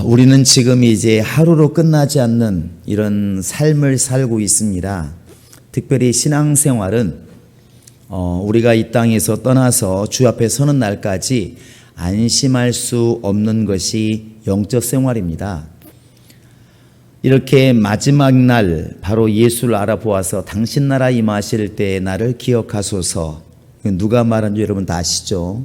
우리는 지금 이제 하루로 끝나지 않는 이런 삶을 살고 있습니다. 특별히 신앙생활은 우리가 이 땅에서 떠나서 주 앞에 서는 날까지 안심할 수 없는 것이 영적 생활입니다. 이렇게 마지막 날 바로 예수를 알아보아서 당신 나라 임하실 때의 나를 기억하소서. 누가 말한지 여러분 다 아시죠?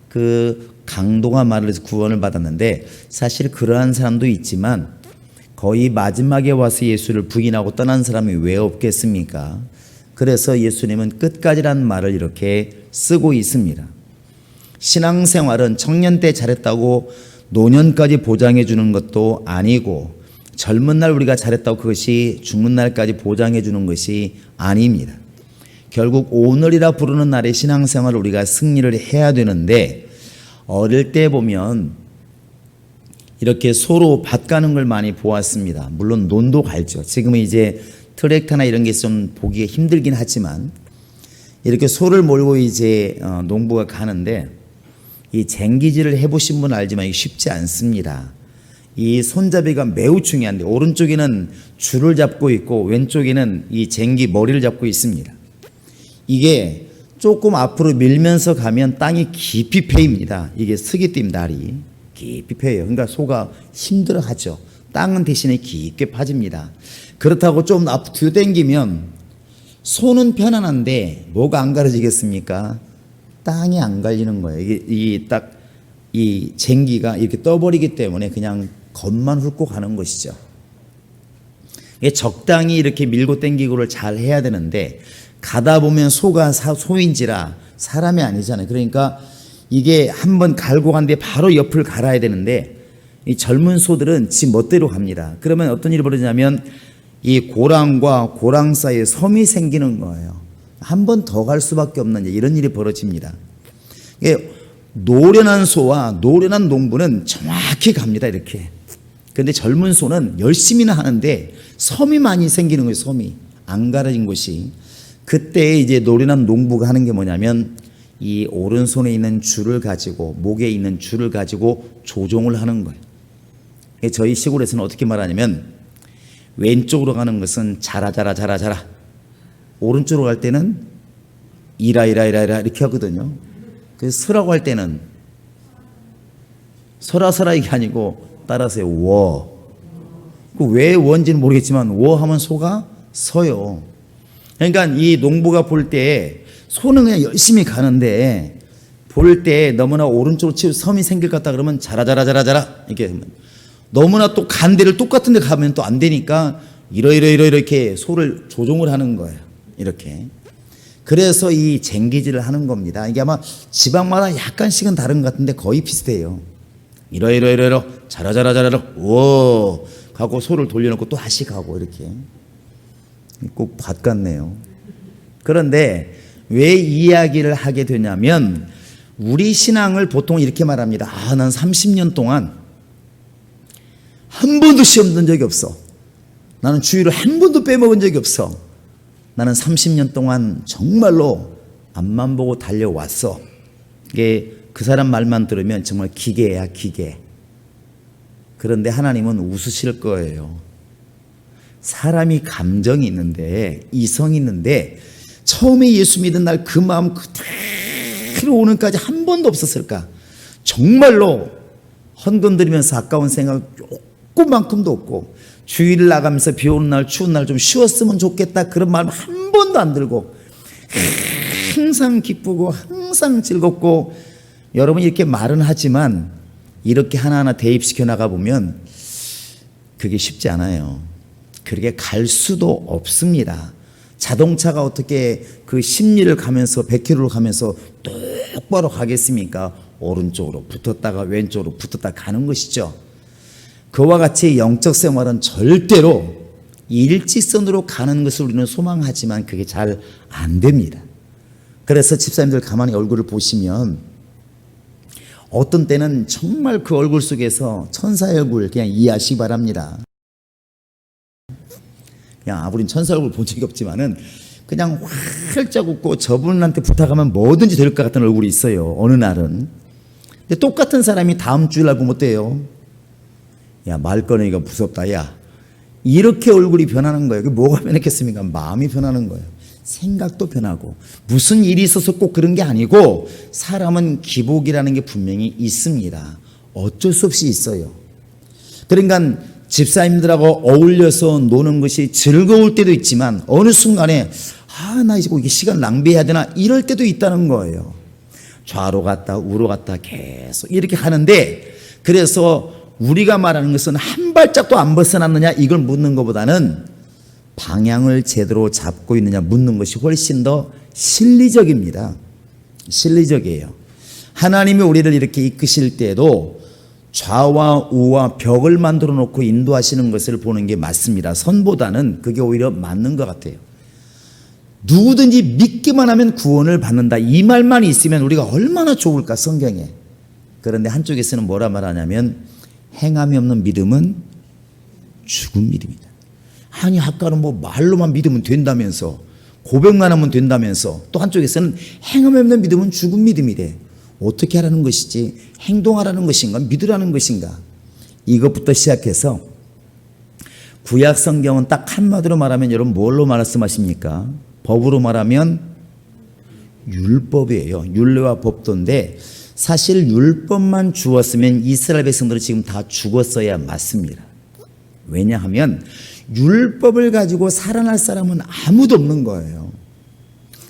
그 강도가 말을 구원을 받았는데 사실 그러한 사람도 있지만 거의 마지막에 와서 예수를 부인하고 떠난 사람이 왜 없겠습니까? 그래서 예수님은 끝까지란 말을 이렇게 쓰고 있습니다. 신앙생활은 청년 때 잘했다고 노년까지 보장해 주는 것도 아니고 젊은 날 우리가 잘했다고 그것이 죽는 날까지 보장해 주는 것이 아닙니다. 결국 오늘이라 부르는 날의 신앙생활을 우리가 승리를 해야 되는데 어릴 때 보면 이렇게 소로 밭 가는 걸 많이 보았습니다. 물론 논도 갈죠. 지금은 이제 트랙터나 이런 게 좀 보기가 힘들긴 하지만 이렇게 소를 몰고 이제 농부가 가는데 이 쟁기질을 해보신 분은 알지만 이게 쉽지 않습니다. 이 손잡이가 매우 중요한데 오른쪽에는 줄을 잡고 있고 왼쪽에는 이 쟁기 머리를 잡고 있습니다. 이게 조금 앞으로 밀면서 가면 땅이 깊이 패입니다. 이게 쓰기 때문에 날이 깊이 패요. 그러니까 소가 힘들어하죠. 땅은 대신에 깊게 파집니다. 그렇다고 좀 앞뒤로 당기면 소는 편안한데 뭐가 안 가려지겠습니까? 땅이 안 갈리는 거예요. 이게 딱 이 쟁기가 이렇게 떠버리기 때문에 그냥 겉만 훑고 가는 것이죠. 적당히 이렇게 밀고 당기고를 잘 해야 되는데 가다 보면 소가 소인지라 사람이 아니잖아요. 그러니까 이게 한번 갈고 간 뒤에 바로 옆을 갈아야 되는데 이 젊은 소들은 지 멋대로 갑니다. 그러면 어떤 일이 벌어지냐면 이 고랑과 고랑 사이에 섬이 생기는 거예요. 한 번 더 갈 수밖에 없는 이런 일이 벌어집니다. 노련한 소와 노련한 농부는 정확히 갑니다. 이렇게. 그런데 젊은 소는 열심히는 하는데 섬이 많이 생기는 거예요. 섬이 안 가려진 곳이. 그때 이제 노련한 농부가 하는 게 뭐냐면 이 오른손에 있는 줄을 가지고 목에 있는 줄을 가지고 조종을 하는 거예요. 저희 시골에서는 어떻게 말하냐면 왼쪽으로 가는 것은 자라 오른쪽으로 갈 때는 이라 이렇게 하거든요. 그래서 서라고 할 때는 서라 이게 아니고 따라서요. 워. 왜 원지는 모르겠지만 워 하면 소가 서요. 그러니까 이 농부가 볼 때 소는 그냥 열심히 가는데 볼 때 너무나 오른쪽으로 치고 섬이 생길 것 같다 그러면 자라 이렇게 너무나 또 간 데를 똑같은 데 가면 또 안 되니까 이렇게 소를 조종을 하는 거예요. 이렇게. 그래서 이 쟁기질을 하는 겁니다. 이게 아마 지방마다 약간씩은 다른 것 같은데 거의 비슷해요. 자라 워 가고 소를 돌려놓고 또 다시 가고 이렇게. 꼭 밭 같네요. 그런데 왜 이야기를 하게 되냐면 우리 신앙을 보통 이렇게 말합니다. 난 30년 동안 한 번도 시험 든 적이 없어. 나는 주일을 한 번도 빼먹은 적이 없어. 나는 30년 동안 정말로 앞만 보고 달려왔어. 이게 그 사람 말만 들으면 정말 기계야, 기계. 그런데 하나님은 웃으실 거예요. 사람이 감정이 있는데 이성이 있는데 처음에 예수 믿은 날 그 마음 그대로 오늘까지 한 번도 없었을까? 정말로 헌금드리면서 아까운 생각 조금만큼도 없고 주일을 나가면서 비 오는 날 추운 날 좀 쉬었으면 좋겠다 그런 마음 한 번도 안 들고 항상 기쁘고 항상 즐겁고 여러분 이렇게 말은 하지만 이렇게 하나하나 대입시켜 나가 보면 그게 쉽지 않아요. 그렇게 갈 수도 없습니다. 자동차가 어떻게 그 10리를 가면서 100km를 가면서 똑바로 가겠습니까? 오른쪽으로 붙었다가 왼쪽으로 붙었다 가는 것이죠. 그와 같이 영적 생활은 절대로 일직선으로 가는 것을 우리는 소망하지만 그게 잘 안 됩니다. 그래서 집사님들 가만히 얼굴을 보시면 어떤 때는 정말 그 얼굴 속에서 천사의 얼굴 그냥 이해하시기 바랍니다. 그냥 우린 천사 얼굴 본 적이 없지만은 그냥 활짝 웃고 저분한테 부탁하면 뭐든지 될 것 같은 얼굴이 있어요. 어느 날은. 근데 똑같은 사람이 다음 주일 알고 못 돼요. 야, 말 꺼내기가 무섭다. 야, 이렇게 얼굴이 변하는 거예요. 그게 뭐가 변했겠습니까? 마음이 변하는 거예요. 생각도 변하고. 무슨 일이 있어서 꼭 그런 게 아니고 사람은 기복이라는 게 분명히 있습니다. 어쩔 수 없이 있어요. 그러니까 집사님들하고 어울려서 노는 것이 즐거울 때도 있지만 어느 순간에 나 이제 시간 낭비해야 되나 이럴 때도 있다는 거예요. 좌로 갔다 우로 갔다 계속 이렇게 하는데, 그래서 우리가 말하는 것은 한 발짝도 안 벗어났느냐 이걸 묻는 것보다는 방향을 제대로 잡고 있느냐 묻는 것이 훨씬 더 실리적입니다. 실리적이에요. 하나님이 우리를 이렇게 이끄실 때에도 좌와 우와 벽을 만들어 놓고 인도하시는 것을 보는 게 맞습니다. 선보다는 그게 오히려 맞는 것 같아요. 누구든지 믿기만 하면 구원을 받는다, 이 말만 있으면 우리가 얼마나 좋을까 성경에. 그런데 한쪽에서는 뭐라 말하냐면 행함이 없는 믿음은 죽은 믿음이다. 아니 아까는 뭐 말로만 믿으면 된다면서, 고백만 하면 된다면서, 또 한쪽에서는 행함이 없는 믿음은 죽은 믿음이래. 어떻게 하라는 것이지? 행동하라는 것인가? 믿으라는 것인가? 이것부터 시작해서 구약 성경은 딱 한마디로 말하면 여러분 뭘로 말씀하십니까? 법으로 말하면 율법이에요. 율례와 법도인데 사실 율법만 주었으면 이스라엘 백성들은 지금 다 죽었어야 맞습니다. 왜냐하면 율법을 가지고 살아날 사람은 아무도 없는 거예요.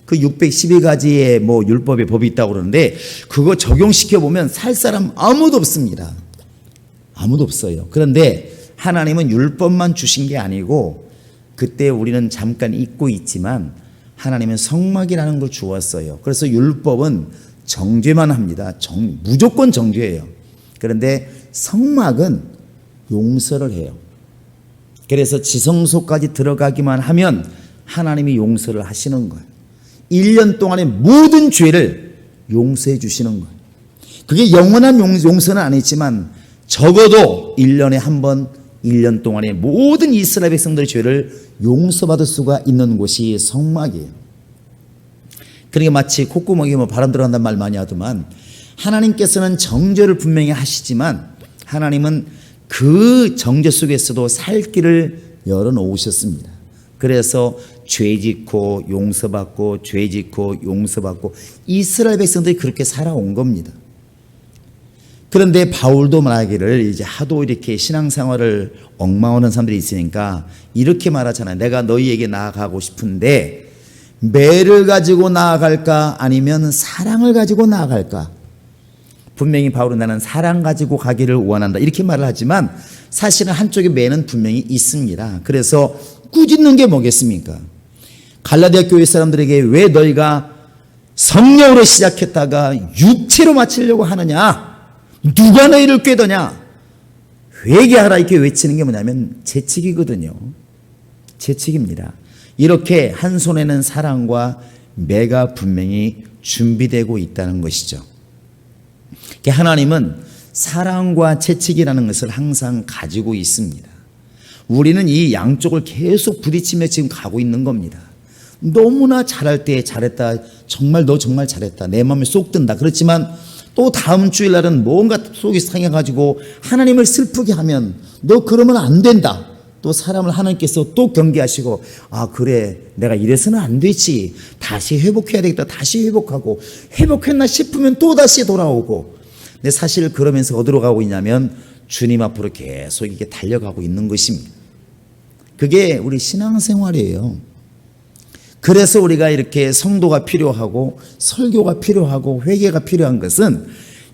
그 612가지의 뭐 율법의 법이 있다고 그러는데 그거 적용시켜 보면 살 사람 아무도 없습니다. 아무도 없어요. 그런데 하나님은 율법만 주신 게 아니고 그때 우리는 잠깐 잊고 있지만 하나님은 성막이라는 걸 주었어요. 그래서 율법은 정죄만 합니다. 무조건 정죄예요. 그런데 성막은 용서를 해요. 그래서 지성소까지 들어가기만 하면 하나님이 용서를 하시는 거예요. 1년 동안의 모든 죄를 용서해 주시는 거예요. 그게 영원한 용서는 아니지만 적어도 1년에 한 번, 1년 동안의 모든 이스라엘 백성들의 죄를 용서받을 수가 있는 곳이 성막이에요. 그러니까 마치 콧구멍에 바람 들어간다는 말 많이 하더만, 하나님께서는 정죄를 분명히 하시지만 하나님은 그 정죄 속에서도 살 길을 열어놓으셨습니다. 그래서 죄 짓고 용서받고 죄 짓고 용서받고 이스라엘 백성들이 그렇게 살아온 겁니다. 그런데 바울도 말하기를 이제 하도 이렇게 신앙생활을 엉망하는 사람들이 있으니까 이렇게 말하잖아요. 내가 너희에게 나아가고 싶은데 매를 가지고 나아갈까 아니면 사랑을 가지고 나아갈까? 분명히 바울은 나는 사랑 가지고 가기를 원한다 이렇게 말을 하지만 사실은 한쪽에 매는 분명히 있습니다. 그래서 꾸짖는 게 뭐겠습니까? 갈라디아 교회 사람들에게 왜 너희가 성령으로 시작했다가 육체로 마치려고 하느냐? 누가 너희를 꾀더냐? 회개하라 이렇게 외치는 게 뭐냐면 재치기거든요. 재치기입니다. 이렇게 한 손에는 사랑과 매가 분명히 준비되고 있다는 것이죠. 하나님은 사랑과 채찍이라는 것을 항상 가지고 있습니다. 우리는 이 양쪽을 계속 부딪히며 지금 가고 있는 겁니다. 너무나 잘할 때 잘했다, 정말 너 정말 잘했다, 내 마음에 쏙 든다. 그렇지만 또 다음 주일날은 뭔가 속이 상해가지고 하나님을 슬프게 하면 너 그러면 안 된다. 또 사람을 하나님께서 또 경계하시고 아 그래 내가 이래서는 안 되지, 다시 회복해야 되겠다, 다시 회복하고 회복했나 싶으면 또 다시 돌아오고. 근데 사실 그러면서 어디로 가고 있냐면 주님 앞으로 계속 이렇게 달려가고 있는 것입니다. 그게 우리 신앙생활이에요. 그래서 우리가 이렇게 성도가 필요하고 설교가 필요하고 회개가 필요한 것은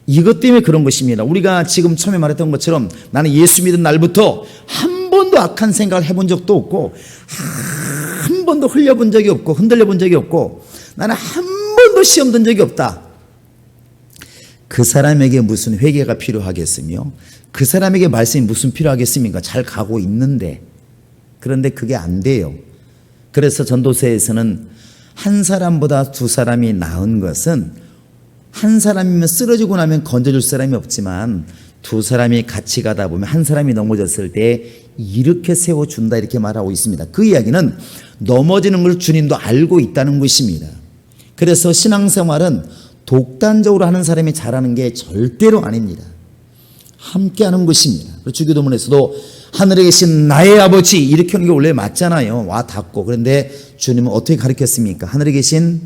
이것 때문에 그런 것입니다. 우리가 지금 처음에 말했던 것처럼 나는 예수 믿은 날부터 한 번도 악한 생각을 해본 적도 없고 한 번도 흘려본 적이 없고 흔들려 본 적이 없고 나는 한 번도 시험 든 적이 없다. 그 사람에게 무슨 회개가 필요하겠으며 그 사람에게 말씀이 무슨 필요하겠습니까? 잘 가고 있는데. 그런데 그게 안 돼요. 그래서 전도서에서는 한 사람보다 두 사람이 나은 것은 한 사람이면 쓰러지고 나면 건져줄 사람이 없지만 두 사람이 같이 가다 보면 한 사람이 넘어졌을 때 이렇게 세워준다 이렇게 말하고 있습니다. 그 이야기는 넘어지는 걸 주님도 알고 있다는 것입니다. 그래서 신앙생활은 독단적으로 하는 사람이 잘하는 게 절대로 아닙니다. 함께 하는 것입니다. 주기도문에서도 하늘에 계신 나의 아버지 이렇게 하는 게 원래 맞잖아요. 와 닿고. 그런데 주님은 어떻게 가르쳤습니까? 하늘에 계신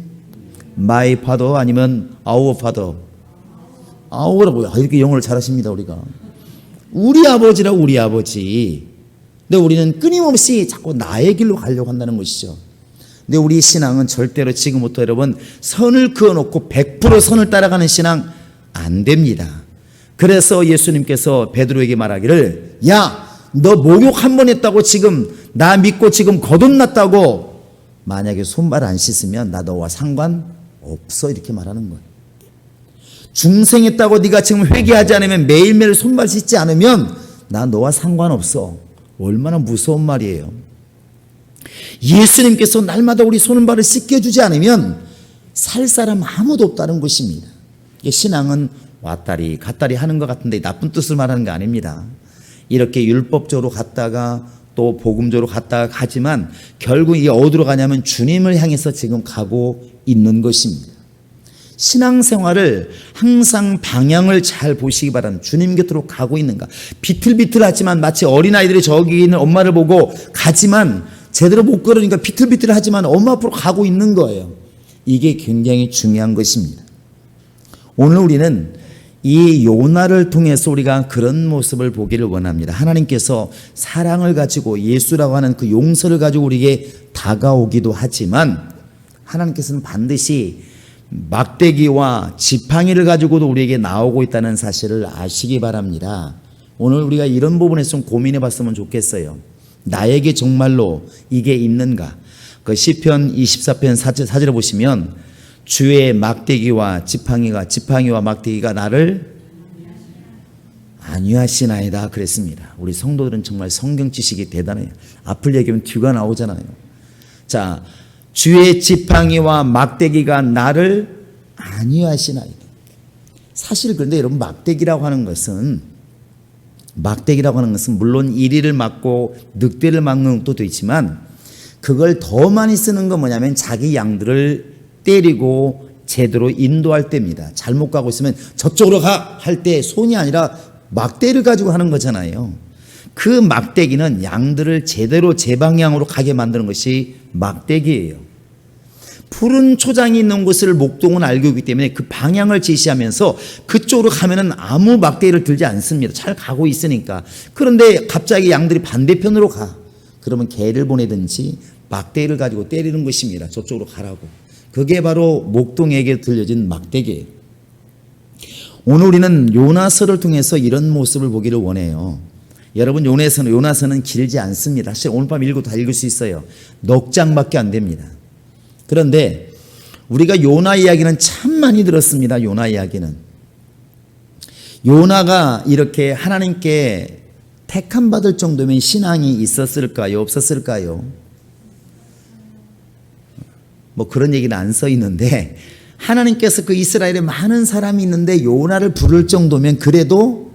my father 아니면 our father. 아우라고요. 이렇게 영어를 잘하십니다. 우리가 우리 아버지라고. 우리 아버지. 근데 우리는 끊임없이 자꾸 나의 길로 가려고 한다는 것이죠. 근데 우리 신앙은 절대로 지금부터 여러분 선을 그어놓고 100% 선을 따라가는 신앙 안 됩니다. 그래서 예수님께서 베드로에게 말하기를 야, 너 목욕 한 번 했다고 지금 나 믿고 지금 거듭났다고 만약에 손발 안 씻으면 나 너와 상관없어 이렇게 말하는 거예요. 중생했다고 네가 지금 회개하지 않으면 매일매일 손발 씻지 않으면 나 너와 상관없어. 얼마나 무서운 말이에요. 예수님께서 날마다 우리 손발을 씻겨주지 않으면 살 사람 아무도 없다는 것입니다. 신앙은 왔다리 갔다리 하는 것 같은데 나쁜 뜻을 말하는 거 아닙니다. 이렇게 율법적으로 갔다가 또 복음적으로 갔다가 가지만 결국 이게 어디로 가냐면 주님을 향해서 지금 가고 있는 것입니다. 신앙생활을 항상 방향을 잘 보시기 바랍니다. 주님 곁으로 가고 있는가. 비틀비틀하지만 마치 어린아이들이 저기 있는 엄마를 보고 가지만 제대로 못 걸으니까 비틀비틀하지만 엄마 앞으로 가고 있는 거예요. 이게 굉장히 중요한 것입니다. 오늘 우리는 이 요나를 통해서 우리가 그런 모습을 보기를 원합니다. 하나님께서 사랑을 가지고 예수라고 하는 그 용서를 가지고 우리에게 다가오기도 하지만 하나님께서는 반드시 막대기와 지팡이를 가지고도 우리에게 나오고 있다는 사실을 아시기 바랍니다. 오늘 우리가 이런 부분에서 좀 고민해 봤으면 좋겠어요. 나에게 정말로 이게 있는가? 그 시편 24편 4절에 보시면 주의 막대기와 지팡이와 막대기가 나를 안위하시나이다 그랬습니다. 우리 성도들은 정말 성경 지식이 대단해요. 앞을 얘기하면 뒤가 나오잖아요. 자, 주의 지팡이와 막대기가 나를 안위하시나이다. 사실 그런데 여러분 막대기라고 하는 것은 물론 이리를 막고 늑대를 막는 것도 있지만 그걸 더 많이 쓰는 건 뭐냐면 자기 양들을 때리고 제대로 인도할 때입니다. 잘못 가고 있으면 저쪽으로 가 할 때 손이 아니라 막대를 가지고 하는 거잖아요. 그 막대기는 양들을 제대로 제 방향으로 가게 만드는 것이 막대기예요. 푸른 초장이 있는 곳을 목동은 알고 있기 때문에 그 방향을 제시하면서 그쪽으로 가면은 아무 막대기를 들지 않습니다. 잘 가고 있으니까. 그런데 갑자기 양들이 반대편으로 가. 그러면 개를 보내든지 막대기를 가지고 때리는 것입니다. 저쪽으로 가라고. 그게 바로 목동에게 들려진 막대기예요. 오늘 우리는 요나서를 통해서 이런 모습을 보기를 원해요. 여러분 요나서는 길지 않습니다. 사실 오늘 밤 읽어도 다 읽을 수 있어요. 넉 장밖에 안 됩니다. 그런데 우리가 요나 이야기는 참 많이 들었습니다. 요나 이야기는. 요나가 이렇게 하나님께 택함 받을 정도면 신앙이 있었을까요? 없었을까요? 뭐 그런 얘기는 안 써 있는데 하나님께서 그 이스라엘에 많은 사람이 있는데 요나를 부를 정도면 그래도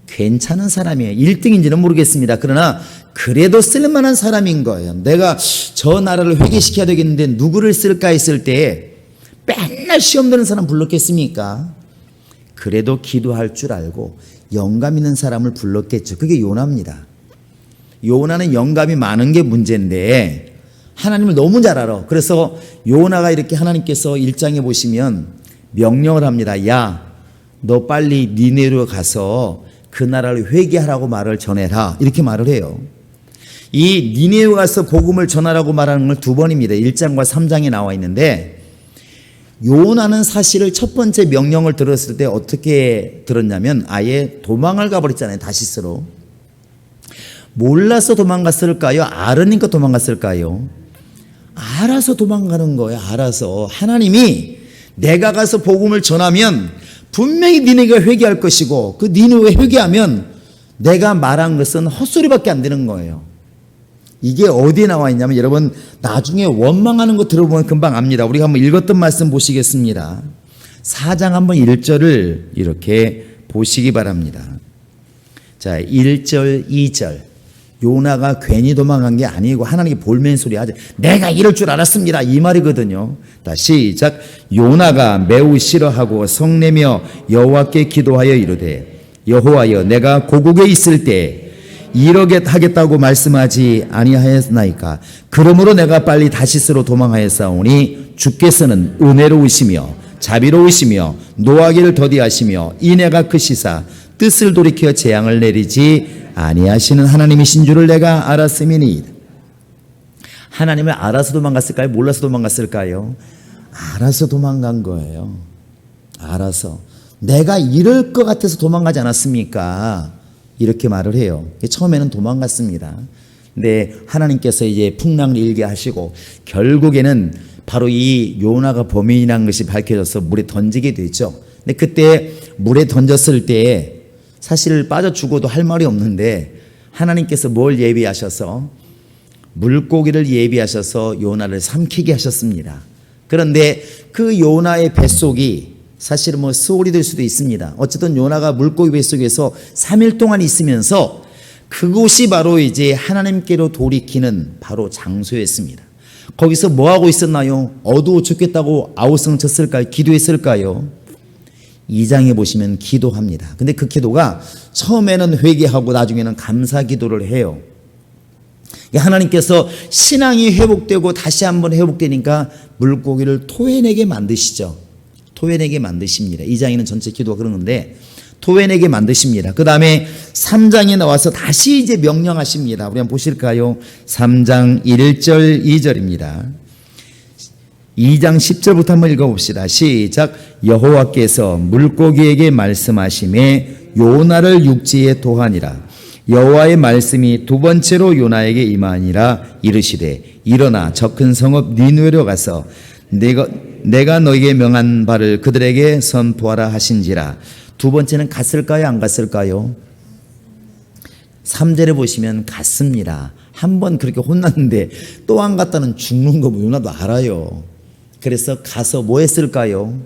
괜찮은 사람이에요. 1등인지는 모르겠습니다. 그러나 그래도 쓸만한 사람인 거예요. 내가 저 나라를 회개시켜야 되겠는데 누구를 쓸까 했을 때 맨날 시험 되는 사람 불렀겠습니까? 그래도 기도할 줄 알고 영감 있는 사람을 불렀겠죠. 그게 요나입니다. 요나는 영감이 많은 게 문제인데 하나님을 너무 잘 알아. 그래서 요나가 이렇게 하나님께서 1장에 보시면 명령을 합니다. 야, 너 빨리 니네로 가서 그 나라를 회개하라고 말을 전해라. 이렇게 말을 해요. 이 니네로 가서 복음을 전하라고 말하는 걸 2번입니다. 1장과 3장에 나와 있는데 요나는 사실을 첫 번째 명령을 들었을 때 어떻게 들었냐면 아예 도망을 가버렸잖아요. 다시스로. 몰라서 도망갔을까요? 알으니까 도망갔을까요? 알아서 도망가는 거예요. 알아서. 하나님이 내가 가서 복음을 전하면 분명히 니네가 회개할 것이고 그 니네가 회개하면 내가 말한 것은 헛소리밖에 안 되는 거예요. 이게 어디에 나와 있냐면 여러분 나중에 원망하는 거 들어보면 금방 압니다. 우리가 한번 읽었던 말씀 보시겠습니다. 4장 한번 1절을 이렇게 보시기 바랍니다. 자, 1절 2절. 요나가 괜히 도망간 게 아니고 하나님께 볼멘 소리 하죠. 내가 이럴 줄 알았습니다. 이 말이거든요. 다 시작. 요나가 매우 싫어하고 성내며 여호와께 기도하여 이르되 여호와여 내가 고국에 있을 때 이러게 하겠다고 말씀하지 아니하였나이까. 그러므로 내가 빨리 다시스로 도망하였사오니 주께서는 은혜로우시며 자비로우시며 노하기를 더디하시며 인애가 크시사 뜻을 돌이켜 재앙을 내리지 아니하시는 하나님이신 줄을 내가 알았음이니. 하나님을 알아서 도망갔을까요? 몰라서 도망갔을까요? 알아서 도망간 거예요. 알아서. 내가 이럴 것 같아서 도망가지 않았습니까? 이렇게 말을 해요. 처음에는 도망갔습니다. 근데 하나님께서 이제 풍랑을 일게 하시고 결국에는 바로 이 요나가 범인이라는 것이 밝혀져서 물에 던지게 되죠. 근데 그때 물에 던졌을 때 사실 빠져 죽어도 할 말이 없는데 하나님께서 뭘 예비하셔서 물고기를 예비하셔서 요나를 삼키게 하셨습니다. 그런데 그 요나의 뱃속이 사실은 뭐 스올이 될 수도 있습니다. 어쨌든 요나가 물고기 뱃속에서 3일 동안 있으면서 그곳이 바로 이제 하나님께로 돌이키는 바로 장소였습니다. 거기서 뭐 하고 있었나요? 어두워 죽겠다고 아우성 쳤을까요? 기도했을까요? 2장에 보시면 기도합니다. 근데 그 기도가 처음에는 회개하고 나중에는 감사 기도를 해요. 하나님께서 신앙이 회복되고 다시 한번 회복되니까 물고기를 토해내게 만드시죠. 토해내게 만드십니다. 2장에는 전체 기도가 그런 건데 토해내게 만드십니다. 그 다음에 3장에 나와서 다시 이제 명령하십니다. 우리 한번 보실까요? 3장 1절 2절입니다. 2장 10절부터 한번 읽어봅시다. 시작. 여호와께서 물고기에게 말씀하시매 요나를 육지에 도하니라. 여호와의 말씀이 두 번째로 요나에게 임하니라. 이르시되 일어나 저 큰 성읍 니느웨로 가서 내가 너에게 명한 바를 그들에게 선포하라 하신지라. 두 번째는 갔을까요? 안 갔을까요? 3절에 보시면 갔습니다. 한 번 그렇게 혼났는데 또 안 갔다는 죽는 거 요나도 알아요. 그래서 가서 뭐 했을까요?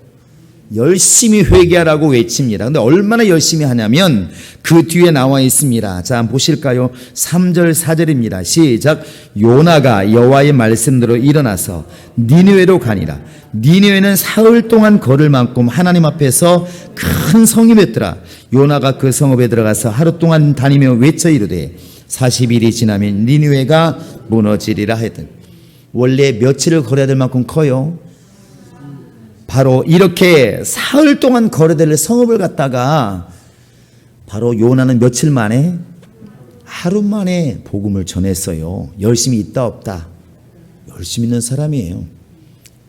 열심히 회개하라고 외칩니다. 근데 얼마나 열심히 하냐면 그 뒤에 나와 있습니다. 자, 한번 보실까요? 3절 4절입니다. 시작. 요나가 여호와의 말씀대로 일어나서 니느웨로 가니라. 니느웨는 사흘 동안 걸을 만큼 하나님 앞에서 큰 성읍이었더라. 요나가 그 성읍에 들어가서 하루 동안 다니며 외쳐 이르되 40일이 지나면 니느웨가 무너지리라 하였더니. 원래 며칠을 걸어야 될 만큼 커요. 바로 이렇게 사흘 동안 걸어야 될 성읍을 갔다가 바로 요나는 며칠 만에 하루 만에 복음을 전했어요. 열심히 있다 없다 열심히 있는 사람이에요.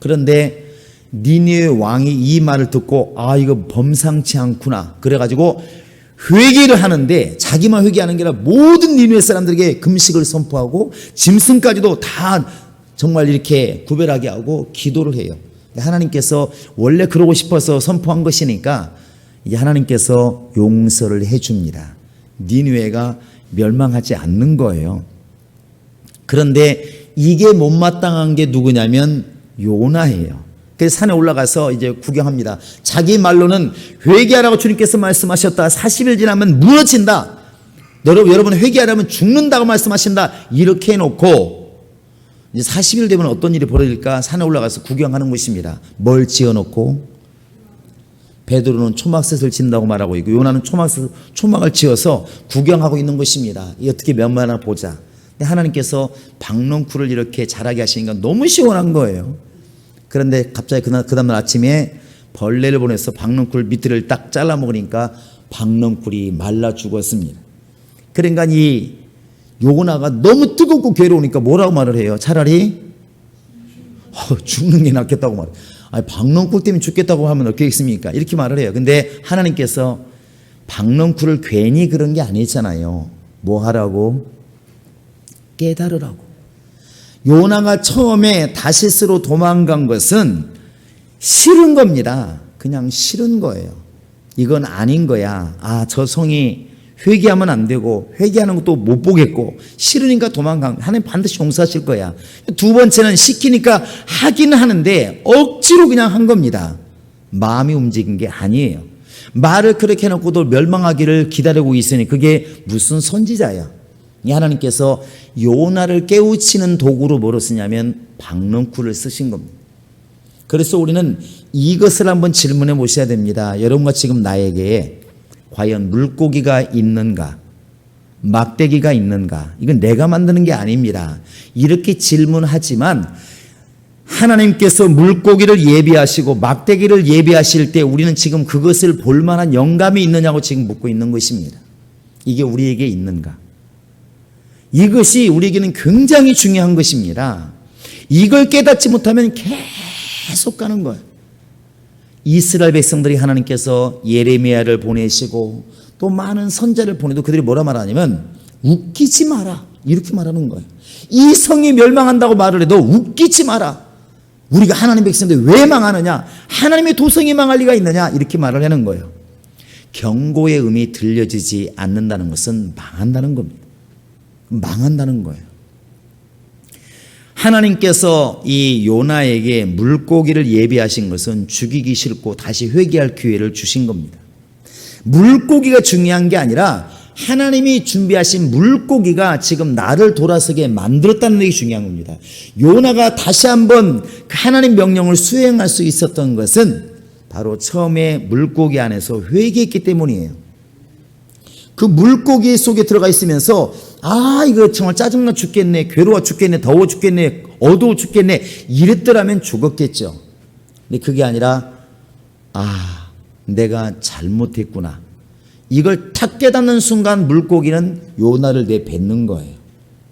그런데 니느웨 왕이 이 말을 듣고 아 이거 범상치 않구나 그래가지고 회개를 하는데 자기만 회개하는 게 아니라 모든 니느웨 사람들에게 금식을 선포하고 짐승까지도 다 정말 이렇게 구별하게 하고 기도를 해요. 하나님께서 원래 그러고 싶어서 선포한 것이니까 이제 하나님께서 용서를 해줍니다. 니느웨가 멸망하지 않는 거예요. 그런데 이게 못마땅한 게 누구냐면 요나예요. 그래서 산에 올라가서 이제 구경합니다. 자기 말로는 회개하라고 주님께서 말씀하셨다. 40일 지나면 무너진다. 여러분 회개하려면 죽는다고 말씀하신다. 이렇게 해놓고 이제 40일 되면 어떤 일이 벌어질까 산에 올라가서 구경하는 것입니다. 뭘 지어놓고 베드로는 초막셋을 짓는다고 말하고 있고 요나는 초막을 지어서 구경하고 있는 것입니다. 이 어떻게 면만하나 보자. 근데 하나님께서 박넝쿨을 이렇게 자라게 하시니까 너무 시원한 거예요. 그런데 갑자기 그 다음날 아침에 벌레를 보내서 박넝쿨 밑을 딱 잘라 먹으니까 박넝쿨이 말라 죽었습니다. 그러니까 이 요나가 너무 뜨겁고 괴로우니까 뭐라고 말을 해요? 차라리 죽는 게 낫겠다고 말해요. 아니, 박넝쿨 때문에 죽겠다고 하면 어떻겠습니까? 이렇게 말을 해요. 근데 하나님께서 박넝쿨을 괜히 그런 게 아니잖아요. 뭐 하라고? 깨달으라고. 요나가 처음에 다시스로 도망간 것은 싫은 겁니다. 그냥 싫은 거예요. 이건 아닌 거야. 아, 저 성이 회개하면 안 되고 회개하는 것도 못 보겠고 싫으니까 도망간. 하나님 반드시 용서하실 거야. 두 번째는 시키니까 하기는 하는데 억지로 그냥 한 겁니다. 마음이 움직인 게 아니에요. 말을 그렇게 해놓고도 멸망하기를 기다리고 있으니 그게 무슨 선지자야. 하나님께서 요나를 깨우치는 도구로 뭐로 쓰냐면 박넝쿨을 쓰신 겁니다. 그래서 우리는 이것을 한번 질문해 보셔야 됩니다. 여러분과 지금 나에게 과연 물고기가 있는가? 막대기가 있는가? 이건 내가 만드는 게 아닙니다. 이렇게 질문하지만 하나님께서 물고기를 예비하시고 막대기를 예비하실 때 우리는 지금 그것을 볼 만한 영감이 있느냐고 지금 묻고 있는 것입니다. 이게 우리에게 있는가? 이것이 우리에게는 굉장히 중요한 것입니다. 이걸 깨닫지 못하면 계속 가는 거예요. 이스라엘 백성들이 하나님께서 예레미야를 보내시고 또 많은 선자를 보내도 그들이 뭐라 말하냐면 웃기지 마라 이렇게 말하는 거예요. 이 성이 멸망한다고 말을 해도 웃기지 마라. 우리가 하나님 백성들 왜 망하느냐? 하나님의 도성이 망할 리가 있느냐? 이렇게 말을 하는 거예요. 경고의 음이 들려지지 않는다는 것은 망한다는 겁니다. 망한다는 거예요. 하나님께서 이 요나에게 물고기를 예비하신 것은 죽이기 싫고 다시 회개할 기회를 주신 겁니다. 물고기가 중요한 게 아니라 하나님이 준비하신 물고기가 지금 나를 돌아서게 만들었다는 게 중요한 겁니다. 요나가 다시 한번 하나님 명령을 수행할 수 있었던 것은 바로 처음에 물고기 안에서 회개했기 때문이에요. 그 물고기 속에 들어가 있으면서 이거 정말 짜증나 죽겠네, 괴로워 죽겠네, 더워 죽겠네, 어두워 죽겠네 이랬더라면 죽었겠죠. 근데 그게 아니라 내가 잘못했구나. 이걸 탁 깨닫는 순간 물고기는 요나를 내뱉는 거예요.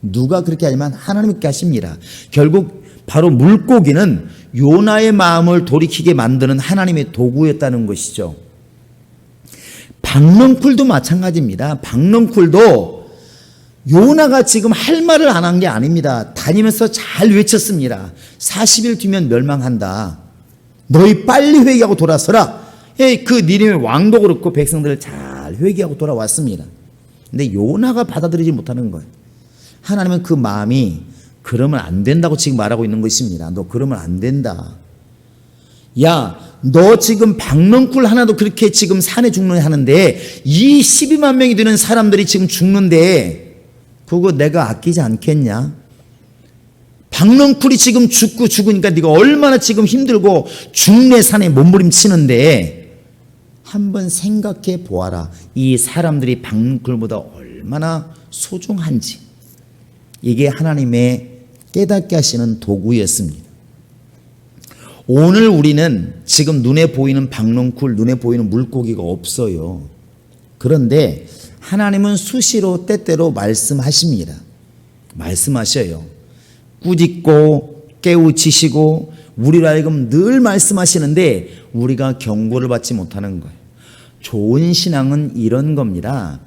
누가 그렇게 하지만 하나님께 하십니다. 결국 바로 물고기는 요나의 마음을 돌이키게 만드는 하나님의 도구였다는 것이죠. 박넝쿨도 마찬가지입니다. 박넝쿨도 요나가 지금 할 말을 안 한 게 아닙니다. 다니면서 잘 외쳤습니다. 40일 뒤면 멸망한다. 너희 빨리 회개하고 돌아서라. 그 니느웨 왕도 그렇고 백성들을 잘 회개하고 돌아왔습니다. 근데 요나가 받아들이지 못하는 거예요. 하나님은 그 마음이 그러면 안 된다고 지금 말하고 있는 것입니다. 너 그러면 안 된다. 야, 너 지금 박넝쿨 하나도 그렇게 지금 산에 죽는 하는데 이 12만 명이 되는 사람들이 지금 죽는데 그거 내가 아끼지 않겠냐? 박넝쿨이 지금 죽으니까 네가 얼마나 지금 힘들고 중내산에 몸부림치는데 한번 생각해 보아라. 이 사람들이 박넝쿨보다 얼마나 소중한지. 이게 하나님의 깨닫게 하시는 도구였습니다. 오늘 우리는 지금 눈에 보이는 박넝쿨, 눈에 보이는 물고기가 없어요. 그런데 하나님은 수시로 때때로 말씀하십니다. 말씀하셔요. 꾸짖고 깨우치시고 우리로 하여금 늘 말씀하시는데 우리가 경고를 받지 못하는 거예요. 좋은 신앙은 이런 겁니다.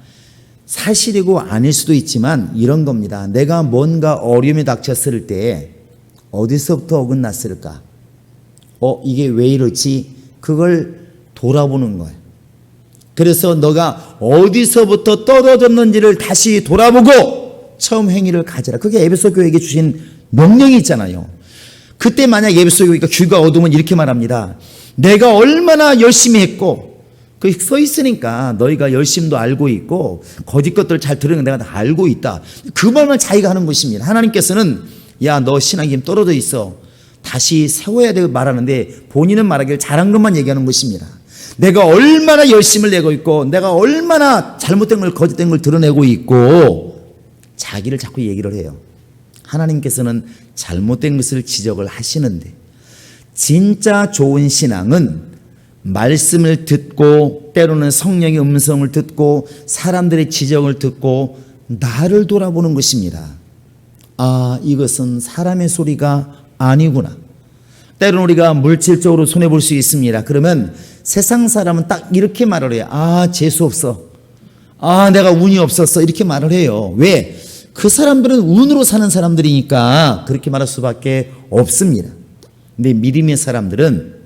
사실이고 아닐 수도 있지만 이런 겁니다. 내가 뭔가 어려움이 닥쳤을 때 어디서부터 어긋났을까? 이게 왜 이러지? 그걸 돌아보는 거예요. 그래서 너가 어디서부터 떨어졌는지를 다시 돌아보고 처음 행위를 가져라. 그게 에베소 교회에게 주신 명령이 있잖아요. 그때 만약 에베소 교회가 귀가 어두우면 이렇게 말합니다. 내가 얼마나 열심히 했고 그 써 있으니까 너희가 열심도 알고 있고 거짓 것들 잘 들으는 내가 다 알고 있다. 그 말만 자기가 하는 것입니다. 하나님께서는 야, 너 신앙이 좀 떨어져 있어. 다시 세워야 되고 말하는데 본인은 말하기를 잘한 것만 얘기하는 것입니다. 내가 얼마나 열심을 내고 있고 내가 얼마나 잘못된 걸 거짓된 걸 드러내고 있고 자기를 자꾸 얘기를 해요. 하나님께서는 잘못된 것을 지적을 하시는데 진짜 좋은 신앙은 말씀을 듣고 때로는 성령의 음성을 듣고 사람들의 지적을 듣고 나를 돌아보는 것입니다. 이것은 사람의 소리가 아니구나. 때로는 우리가 물질적으로 손해볼 수 있습니다. 그러면 세상 사람은 딱 이렇게 말을 해요. 재수 없어. 내가 운이 없었어. 이렇게 말을 해요. 왜? 그 사람들은 운으로 사는 사람들이니까 그렇게 말할 수밖에 없습니다. 근데 믿음의 사람들은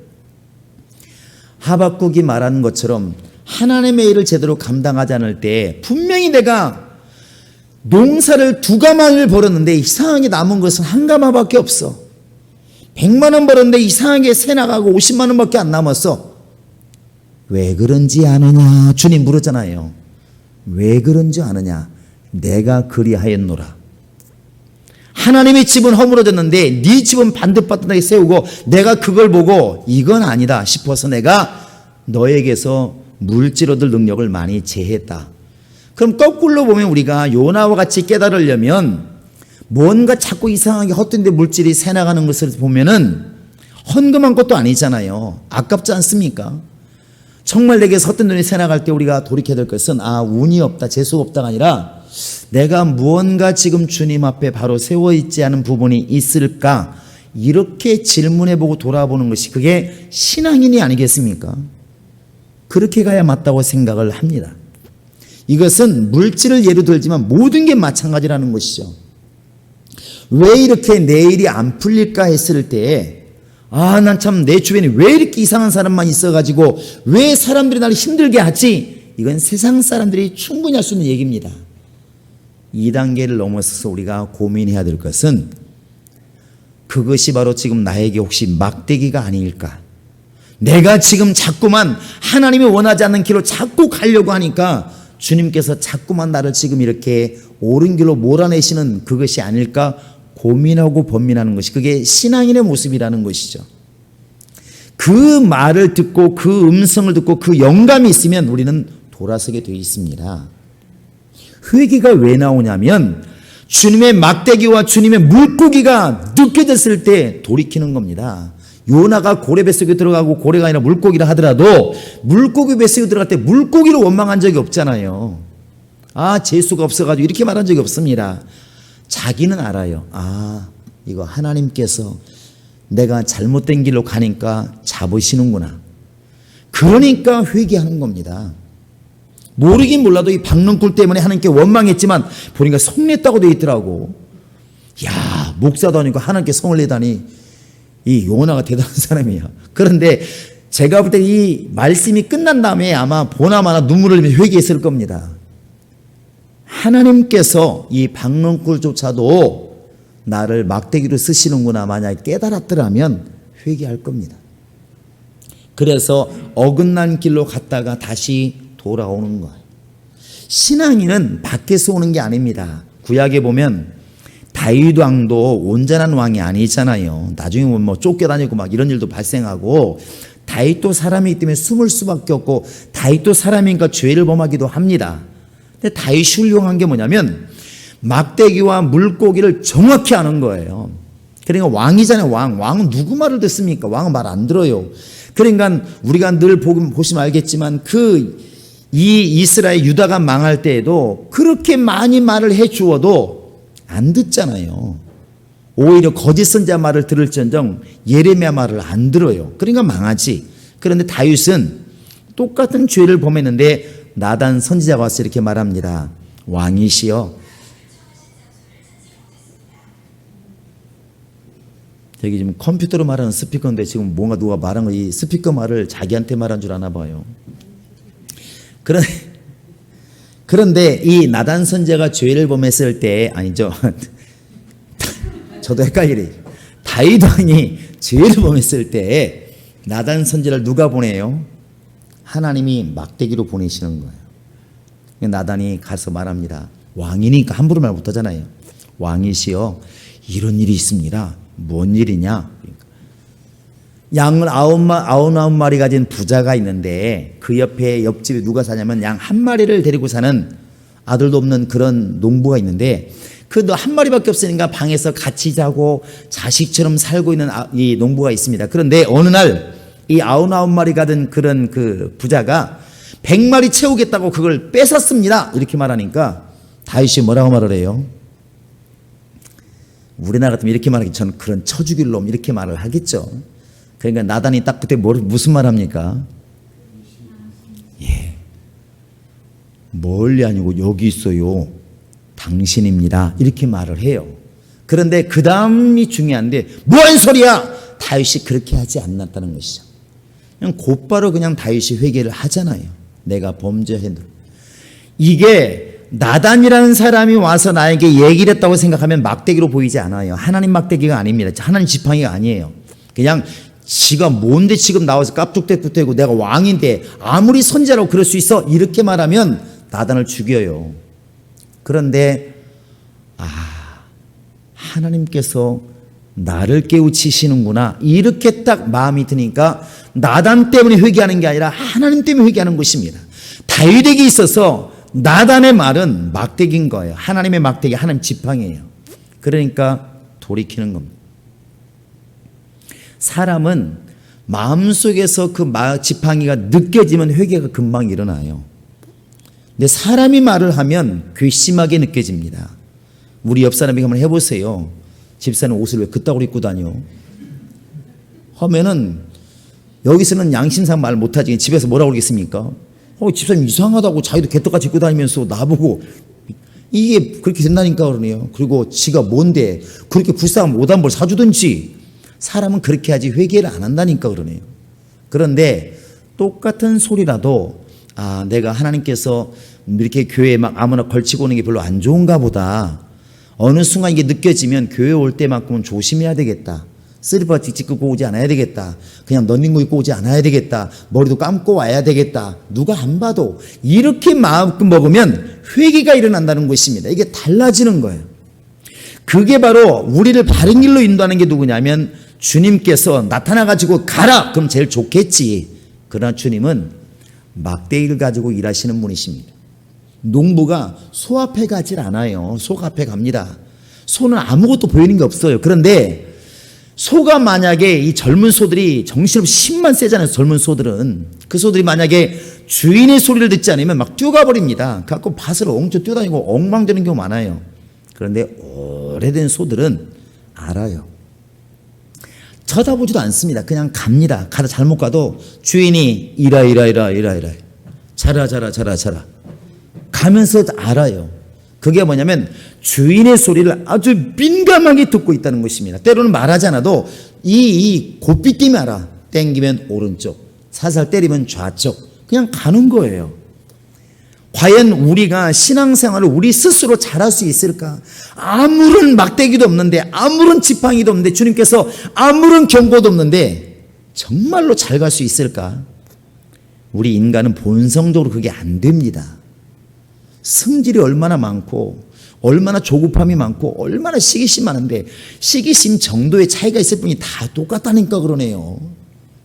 하박국이 말하는 것처럼 하나님의 일을 제대로 감당하지 않을 때 분명히 내가 농사를 2가마를 벌었는데 이상하게 남은 것은 1가마밖에 없어. 100만 원 벌었는데 이상하게 새 나가고 50만 원밖에 안 남았어. 왜 그런지 아느냐? 주님 물었잖아요. 왜 그런지 아느냐? 내가 그리하였노라. 하나님의 집은 허물어졌는데 네 집은 반듯반듯하게 세우고 내가 그걸 보고 이건 아니다 싶어서 내가 너에게서 물질 얻을 능력을 많이 제했다. 그럼 거꾸로 보면 우리가 요나와 같이 깨달으려면 뭔가 자꾸 이상하게 헛된 데 물질이 새나가는 것을 보면은 헌금한 것도 아니잖아요. 아깝지 않습니까? 정말 내게서 헛된 돈이 새나갈 때 우리가 돌이켜야 될 것은 운이 없다, 재수가 없다가 아니라 내가 무언가 지금 주님 앞에 바로 세워 있지 않은 부분이 있을까? 이렇게 질문해보고 돌아보는 것이 그게 신앙인이 아니겠습니까? 그렇게 가야 맞다고 생각을 합니다. 이것은 물질을 예로 들지만 모든 게 마찬가지라는 것이죠. 왜 이렇게 내 일이 안 풀릴까 했을 때 난 참 내 주변에 왜 이렇게 이상한 사람만 있어가지고 왜 사람들이 나를 힘들게 하지? 이건 세상 사람들이 충분히 할 수 있는 얘기입니다. 2단계를 넘어서서 우리가 고민해야 될 것은 그것이 바로 지금 나에게 혹시 막대기가 아닐까? 내가 지금 자꾸만 하나님이 원하지 않는 길로 자꾸 가려고 하니까 주님께서 자꾸만 나를 지금 이렇게 옳은 길로 몰아내시는 그것이 아닐까 고민하고 번민하는 것이 그게 신앙인의 모습이라는 것이죠. 그 말을 듣고 그 음성을 듣고 그 영감이 있으면 우리는 돌아서게 되어 있습니다. 회개가 왜 나오냐면 주님의 막대기와 주님의 물고기가 느껴졌을 때 돌이키는 겁니다. 요나가 고래 뱃속에 들어가고 고래가 아니라 물고기라 하더라도 물고기 뱃속에 들어갈 때 물고기를 원망한 적이 없잖아요. 재수가 없어가지고 이렇게 말한 적이 없습니다. 자기는 알아요. 이거 하나님께서 내가 잘못된 길로 가니까 잡으시는구나. 그러니까 회개하는 겁니다. 모르긴 몰라도 이 박능쿨 때문에 하나님께 원망했지만 보니까 성냈다고 되어 있더라고. 목사도 아니고 하나님께 성을 내다니 이 요나가 대단한 사람이야. 그런데 제가 볼 때 이 말씀이 끝난 다음에 아마 보나마나 눈물을 흘리며 회개했을 겁니다. 하나님께서 이 박능쿨조차도 나를 막대기로 쓰시는구나 만약 깨달았더라면 회개할 겁니다. 그래서 어긋난 길로 갔다가 다시 돌아오는 거예요. 신앙인은 밖에서 오는 게 아닙니다. 구약에 보면 다윗 왕도 온전한 왕이 아니잖아요. 나중에 보면 쫓겨다니고 막 이런 일도 발생하고 다윗도 사람이기 때문에 숨을 수밖에 없고 다윗도 사람이니까 죄를 범하기도 합니다. 근데 다윗이 훌륭한 게 뭐냐면 막대기와 물고기를 정확히 아는 거예요. 그러니까 왕이잖아요. 왕은 누구 말을 듣습니까? 왕은 말 안 들어요. 그러니까 우리가 늘 보시면 알겠지만 이 이스라엘 유다가 망할 때에도 그렇게 많이 말을 해 주어도 안 듣잖아요. 오히려 거짓 선지자 말을 들을지언정 예레미야 말을 안 들어요. 그러니까 망하지. 그런데 다윗은 똑같은 죄를 범했는데 나단 선지자가 와서 이렇게 말합니다. 왕이시여, 저기 지금 컴퓨터로 말하는 스피커인데 지금 뭔가 누가 말한 거 이 스피커 말을 자기한테 말한 줄 아나 봐요. 그런데 이 나단 선지자가 죄를 범했을 때 저도 헷갈리래. 다윗 왕이 죄를 범했을 때 나단 선지자를 누가 보내요? 하나님이 막대기로 보내시는 거예요. 나단이 가서 말합니다. 왕이니까 함부로 말 못하잖아요. 왕이시여, 이런 일이 있습니다. 뭔 일이냐? 양을 99마리 가진 부자가 있는데 그 옆집에 누가 사냐면 양 1마리를 데리고 사는 아들도 없는 그런 농부가 있는데 그 너 1마리밖에 없으니까 방에서 같이 자고 자식처럼 살고 있는 이 농부가 있습니다. 그런데 어느 날 이 99마리 가진 그런 그 부자가 100마리 채우겠다고 그걸 뺏었습니다. 이렇게 말하니까 다윗이 뭐라고 말을 해요? 우리나라 같으면 이렇게 말하기 전 그런 쳐죽일 놈 이렇게 말을 하겠죠. 그러니까 나단이 딱 그때 무슨 말 합니까? 멀리 아니고 여기 있어요. 당신입니다. 이렇게 말을 해요. 그런데 그 다음이 중요한데 뭔 소리야? 다윗이 그렇게 하지 않았다는 것이죠. 그냥 곧바로 그냥 다윗이 회개를 하잖아요. 내가 범죄했는데. 이게 나단이라는 사람이 와서 나에게 얘기를 했다고 생각하면 막대기로 보이지 않아요. 하나님 막대기가 아닙니다. 하나님 지팡이가 아니에요. 그냥 지가 뭔데 지금 나와서 깝죽대고 내가 왕인데 아무리 선지자라고 그럴 수 있어? 이렇게 말하면 나단을 죽여요. 그런데 하나님께서 나를 깨우치시는구나. 이렇게 딱 마음이 드니까 나단 때문에 회개하는 게 아니라 하나님 때문에 회개하는 것입니다. 다윗에게 있어서 나단의 말은 막대기인 거예요. 하나님의 막대기, 하나님 지팡이에요. 그러니까 돌이키는 겁니다. 사람은 마음속에서 그 지팡이가 느껴지면 회개가 금방 일어나요. 근데 사람이 말을 하면 괘씸하게 느껴집니다. 우리 옆 사람에게 한번 해보세요. 집사는 옷을 왜 그따구로 입고 다녀? 하면은 여기서는 양심상 말 못하지. 집에서 뭐라고 그러겠습니까? 집사님 이상하다고 자기도 개떡같이 입고 다니면서 나보고 이게 그렇게 된다니까 그러네요. 그리고 지가 뭔데 그렇게 불쌍한 옷 한 벌 사주든지. 사람은 그렇게 하지 회개를 안 한다니까 그러네요. 그런데 똑같은 소리라도 내가 하나님께서 이렇게 교회에 막 아무나 걸치고 오는 게 별로 안 좋은가 보다. 어느 순간 이게 느껴지면 교회 올 때만큼은 조심해야 되겠다. 슬리퍼 찍찍 끄고 오지 않아야 되겠다. 그냥 런닝구 입고 오지 않아야 되겠다. 머리도 감고 와야 되겠다. 누가 안 봐도. 이렇게 마음 먹으면 회개가 일어난다는 것입니다. 이게 달라지는 거예요. 그게 바로 우리를 바른 길로 인도하는 게 누구냐면 주님께서 나타나가지고 가라! 그럼 제일 좋겠지. 그러나 주님은 막대기를 가지고 일하시는 분이십니다. 농부가 소 앞에 가질 않아요. 소가 앞에 갑니다. 소는 아무것도 보이는 게 없어요. 그런데 소가 만약에 이 젊은 소들이 정신없이 힘만 세잖아요. 젊은 소들은. 그 소들이 만약에 주인의 소리를 듣지 않으면 막 뛰어가버립니다. 갖고 밭을 엉쳐 뛰어다니고 엉망되는 경우 많아요. 그런데 오래된 소들은 알아요. 쳐다보지도 않습니다. 그냥 갑니다. 가다 잘못 가도 주인이 이라 자라 가면서 알아요. 그게 뭐냐면 주인의 소리를 아주 민감하게 듣고 있다는 것입니다. 때로는 말하지 않아도 이 고삐 알아. 땡기면 오른쪽, 살살 때리면 좌쪽, 그냥 가는 거예요. 과연 우리가 신앙생활을 우리 스스로 잘할 수 있을까? 아무런 막대기도 없는데, 아무런 지팡이도 없는데, 주님께서 아무런 경고도 없는데 정말로 잘 갈 수 있을까? 우리 인간은 본성적으로 그게 안 됩니다. 성질이 얼마나 많고 얼마나 조급함이 많고 얼마나 시기심 많은데 시기심 정도의 차이가 있을 뿐이 다 똑같다니까 그러네요.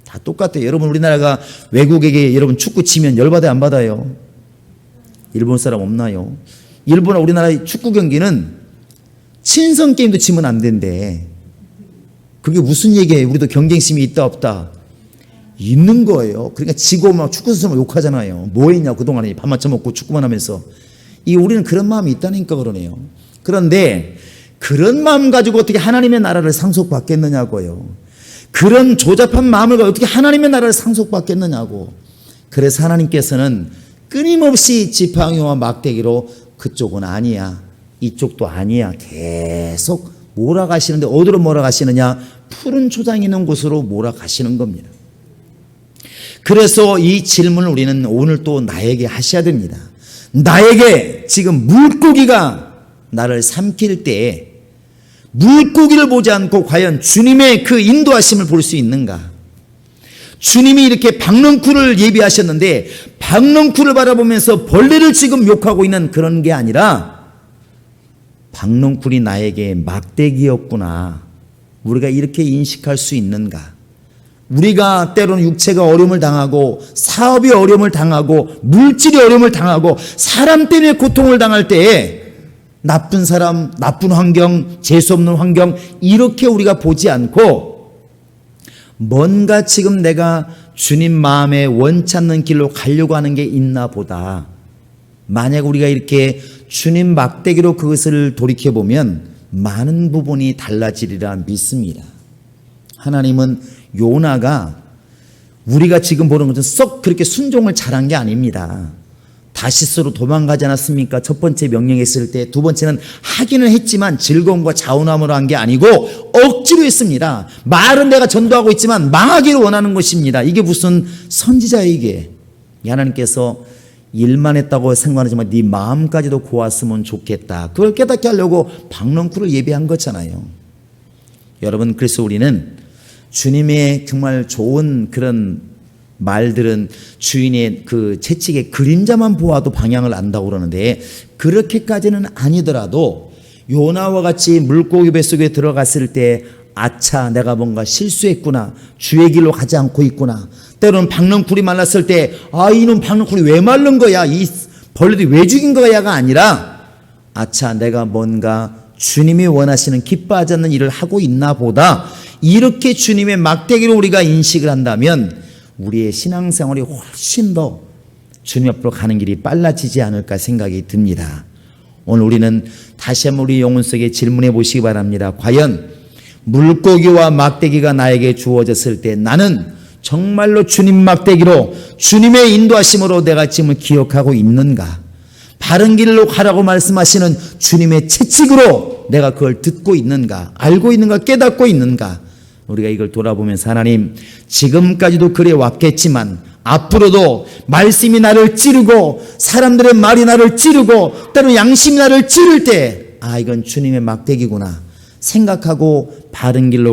다 똑같아요. 여러분 우리나라가 외국에게 여러분 축구 치면 열받아요 안 받아요? 일본 사람 없나요? 일본과 우리나라 축구 경기는 친선 게임도 치면 안 된대. 그게 무슨 얘기예요? 우리도 경쟁심이 있다 없다? 있는 거예요. 그러니까 지고 막 축구 선수만 욕하잖아요. 뭐 했냐고 그동안에 밥 맞춰 먹고 축구만 하면서. 우리는 그런 마음이 있다니까 그러네요. 그런데 그런 마음 가지고 어떻게 하나님의 나라를 상속받겠느냐고요. 그런 조잡한 마음을 가지고 어떻게 하나님의 나라를 상속받겠느냐고. 그래서 하나님께서는 끊임없이 지팡이와 막대기로 그쪽은 아니야, 이쪽도 아니야 계속 몰아가시는데 어디로 몰아가시느냐? 푸른 초장이 있는 곳으로 몰아가시는 겁니다. 그래서 이 질문을 우리는 오늘 또 나에게 하셔야 됩니다. 나에게 지금 물고기가 나를 삼킬 때에 물고기를 보지 않고 과연 주님의 그 인도하심을 볼 수 있는가? 주님이 이렇게 박넝쿨을 예비하셨는데 박넝쿨을 바라보면서 벌레를 지금 욕하고 있는 그런 게 아니라 박넝쿨이 나에게 막대기였구나. 우리가 이렇게 인식할 수 있는가? 우리가 때로는 육체가 어려움을 당하고 사업이 어려움을 당하고 물질이 어려움을 당하고 사람 때문에 고통을 당할 때에 나쁜 사람, 나쁜 환경, 재수없는 환경 이렇게 우리가 보지 않고 뭔가 지금 내가 주님 마음에 원치 않는 길로 가려고 하는 게 있나 보다. 만약 우리가 이렇게 주님 막대기로 그것을 돌이켜보면 많은 부분이 달라지리라 믿습니다. 하나님은 요나가 우리가 지금 보는 것은 썩 그렇게 순종을 잘한 게 아닙니다. 다시스로 도망가지 않았습니까? 첫 번째 명령했을 때, 두 번째는 하기는 했지만 즐거움과 자원함으로 한 게 아니고 억지로 했습니다. 말은 내가 전도하고 있지만 망하기를 원하는 것입니다. 이게 무슨 선지자에게 하나님께서 일만 했다고 생각하지만 네 마음까지도 고왔으면 좋겠다. 그걸 깨닫게 하려고 박넝쿨을 예비한 거잖아요. 여러분, 그래서 우리는 주님의 정말 좋은 그런 말들은 주인의 그 채찍의 그림자만 보아도 방향을 안다고 그러는데 그렇게까지는 아니더라도 요나와 같이 물고기 뱃속에 들어갔을 때 아차, 내가 뭔가 실수했구나, 주의 길로 가지 않고 있구나. 때로는 박넝쿨이 말랐을 때 이놈 박넝쿨이 왜 말른 거야, 이 벌레들이 왜 죽인 거야가 아니라 아차, 내가 뭔가 주님이 원하시는 기뻐하지 않는 일을 하고 있나 보다, 이렇게 주님의 막대기로 우리가 인식을 한다면 우리의 신앙생활이 훨씬 더 주님 앞으로 가는 길이 빨라지지 않을까 생각이 듭니다. 오늘 우리는 다시 한번 우리 영혼 속에 질문해 보시기 바랍니다. 과연 물고기와 막대기가 나에게 주어졌을 때 나는 정말로 주님 막대기로, 주님의 인도하심으로 내가 지금 기억하고 있는가? 바른 길로 가라고 말씀하시는 주님의 채찍으로 내가 그걸 듣고 있는가? 알고 있는가? 깨닫고 있는가? 우리가 이걸 돌아보면서 하나님, 지금까지도 그래 왔겠지만 앞으로도 말씀이 나를 찌르고 사람들의 말이 나를 찌르고 때로 양심이 나를 찌를 때 이건 주님의 막대기구나 생각하고 바른 길로